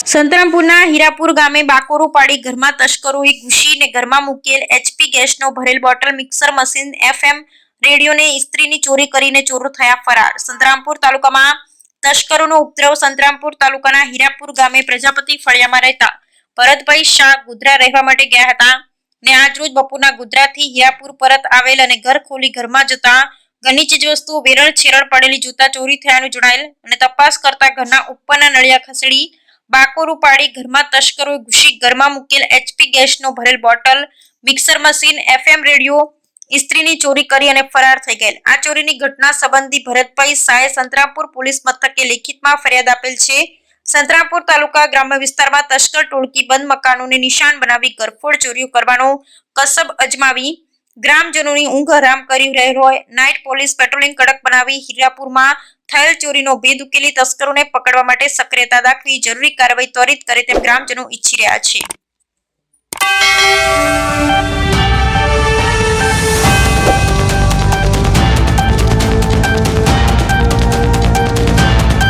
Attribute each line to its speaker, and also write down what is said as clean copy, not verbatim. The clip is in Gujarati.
Speaker 1: સંતરામપુરના હીરાપુર ગામે બાકોરું પાડી ઘરમાં તસ્કરોએ ઘૂસીને ઘરમાં મૂકેલ એચપી ગેસનો ભરેલ બોટલ, મિક્સર મશીન, એફએમ રેડિયોને ઇસ્ત્રીની ચોરી કરીને ચોરો થયા ફરાર. સંતરામપુર તાલુકામાં તસ્કરોનો ઉપદ્રવ. સંતરામપુર તાલુકાના હીરાપુર ગામે પ્રજાપતિ ફળિયામાં રહેતા ભરતભાઈ શાહ ગોધરા રહેવા માટે ગયા હતા ને આજરોજ બપોરના ગોધરાથી હીરાપુર પરત આવેલ અને ઘર ખોલી ઘરમાં જતા ઘરની ચીજવસ્તુઓ વેરણ છેરણ પડેલી જોતા ચોરી થયાનું જણાયેલ અને તપાસ કરતા ઘરના ઉપરના નળિયા ખસેડી બાકોરું પાડી ઘરમાં તસ્કરોએ ઘૂસી ઘરમાં મૂકેલ એચપી ગેસનો ભરેલ bottle, mixer machine, FM radio, ઇસ્ત્રીની ચોરી કરી અને ફરાર થઈ ગયેલ. આ ચોરીની ઘટના સંબંધી ભરતભાઈ શાહે સંતરામપુર પોલીસ મથકે લેખિતમાં ફરિયાદ આપેલ છે. સંતરામપુર તાલુકા ગ્રામ્ય વિસ્તારમાં તસ્કર ટોળકી બંધ મકાનોને નિશાન બનાવી ઘરફોડ ચોરીઓ કરવાનો કસબ અજમાવી ગ્રામજનોની ઊંઘ હરામ કરી રહેલ હોય. નાઇટ પોલીસ પેટ્રોલિંગ કડક બનાવી હીરાપુરમાં થયેલ ચોરીનો ભેદ ઉકેલી તસ્કરોને પકડવા માટે સક્રિયતા દાખવી જરૂરી કાર્યવાહી ત્વરિત કરે તેમ ગ્રામજનો ઈચ્છી રહ્યા છે.